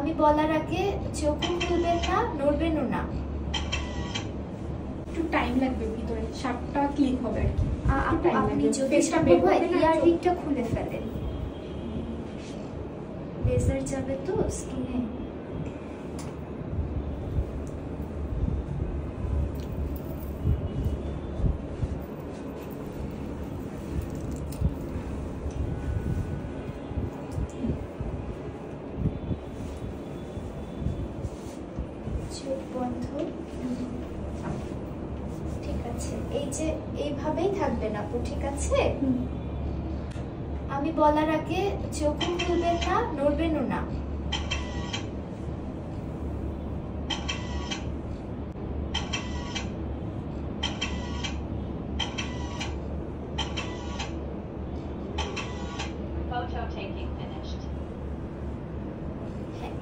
আমি বলার আগে চোখও খুলবেন না, নড়বেনও না। একটু টাইম লাগবে, ভিতরে শার্টটা ক্লিন হবে আর কি। আপনি যদি ইয়াররিংটা খুলে ফেলেন, লেজার যাবে তো স্কিনে। চোখ বন্ধ, ঠিক আছে। এই যে এইভাবেই থাকবেন আপু, ঠিক আছে? আমি বলার আগে চোখও খুলবেন না, নড়বেনও না। হ্যাঁ,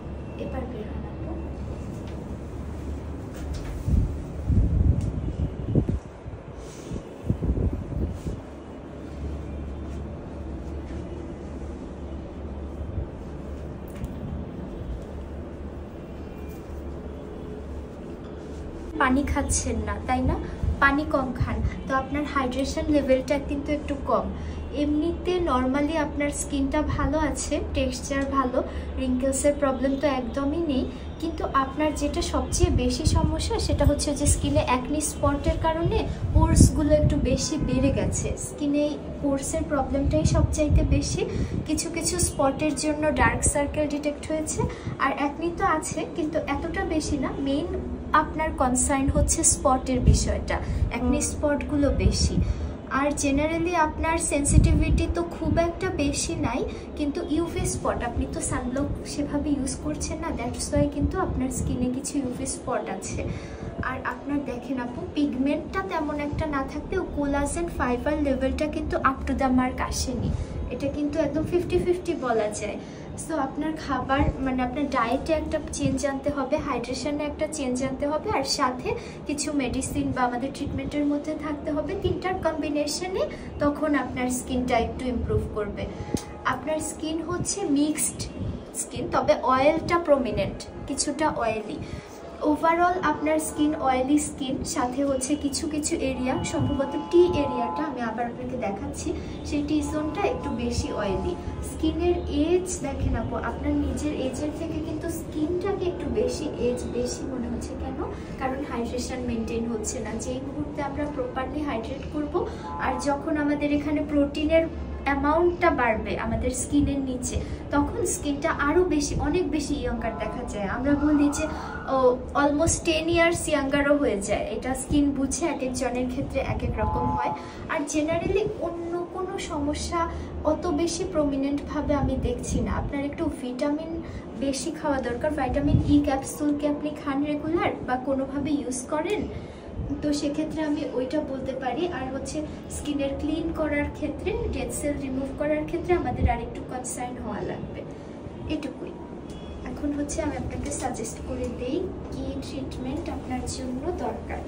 এবার বের হন আপু। পানি খাচ্ছেন না তাই না? পানি কম খান, তো আপনার হাইড্রেশন লেভেলটা কিন্তু একটু কম। এমনিতে নর্মালি আপনার স্কিনটা ভালো আছে, টেক্সচার ভালো, রিঙ্কেলসের প্রবলেম তো একদমই নেই। কিন্তু আপনার যেটা সবচেয়ে বেশি সমস্যা সেটা হচ্ছে যে স্কিনে অ্যাকনি স্পটের কারণে পোরসগুলো একটু বেশি বেড়ে গেছে। স্কিনে পোরসের প্রবলেমটাই সবচাইতে বেশি। কিছু কিছু স্পটের জন্য ডার্ক সার্কেল ডিটেক্ট হয়েছে, আর অ্যাকনি তো আছে কিন্তু এতটা বেশি না। মেইন আপনার কনসার্ন হচ্ছে স্পটের বিষয়টা, অ্যাকনি স্পটগুলো বেশি। আর জেনারেলি আপনার সেন্সিটিভিটি তো খুব একটা বেশি নাই, কিন্তু ইউভি স্পট, আপনি তো সানব্লক সেভাবে ইউজ করছেন না, দ্যাটস ওয়াই কিন্তু আপনার স্কিনে কিছু ইউভি স্পট আছে। আর আপনার দেখেন আপু, পিগমেন্টটা তেমন একটা না থাকলেও কোলাজেন ফাইবার লেভেলটা কিন্তু আপ টু দ্য মার্ক আসেনি। এটা কিন্তু একদম 50-50 বলা যায়। সো আপনার খাবার মানে আপনার ডায়েটে একটা চেঞ্জ আনতে হবে, হাইড্রেশনে একটা চেঞ্জ আনতে হবে, আর সাথে কিছু মেডিসিন বা আমাদের ট্রিটমেন্টের মধ্যে থাকতে হবে। তিনটার কম্বিনেশনে তখন আপনার স্কিনটা একটু ইমপ্রুভ করবে। আপনার স্কিন হচ্ছে মিক্সড স্কিন, তবে অয়েলটা প্রমিনেন্ট, কিছুটা অয়েলি। ওভারঅল আপনার স্কিন অয়েলি স্কিন, সাথে হচ্ছে কিছু কিছু এরিয়া, সম্ভবত টি এরিয়াটা আমি আবার আপনাকে দেখাচ্ছি, সেই টি জোনটা একটু বেশি অয়েলি। স্কিনের এজ দেখেন আপু, আপনার নিজের এজের থেকে কিন্তু স্কিনটাকে একটু বেশি এজ বেশি মনে হচ্ছে। কেন? কারণ হাইড্রেশন মেনটেন হচ্ছে না। যেই মুহূর্তে আমরা প্রপারলি হাইড্রেট করব, আর যখন আমাদের এখানে প্রোটিনের অ্যামাউন্টটা বাড়বে আমাদের স্কিনের নিচে, তখন স্কিনটা আরও বেশি, অনেক বেশি ইয়াঙ্গার দেখা যায়। আমরা বলি যে অলমোস্ট 10 ইয়ার্স ইয়াঙ্গারও হয়ে যায়। এটা স্কিন বুঝে এক একজনের ক্ষেত্রে এক এক রকম হয়। আর জেনারেলি অন্য কোনো সমস্যা অত বেশি প্রমিনেন্টভাবে আমি দেখছি না। আপনার একটু ভিটামিন বেশি খাওয়া দরকার। ভাইটামিন ই ক্যাপসুলকে আপনি খান রেগুলার বা কোনোভাবে ইউজ করেন, তো সেক্ষেত্রে আমি ওইটা বলতে পারি। আর হচ্ছে স্কিনের ক্লিন করার ক্ষেত্রে, ডেড সেল রিমুভ করার ক্ষেত্রে আমাদের আরেকটু কনসার্ন হওয়া লাগবে, এটুকুই। এখন হচ্ছে আমি আপনাকে সাজেস্ট করে দেই কি ট্রিটমেন্ট আপনার জন্য দরকার।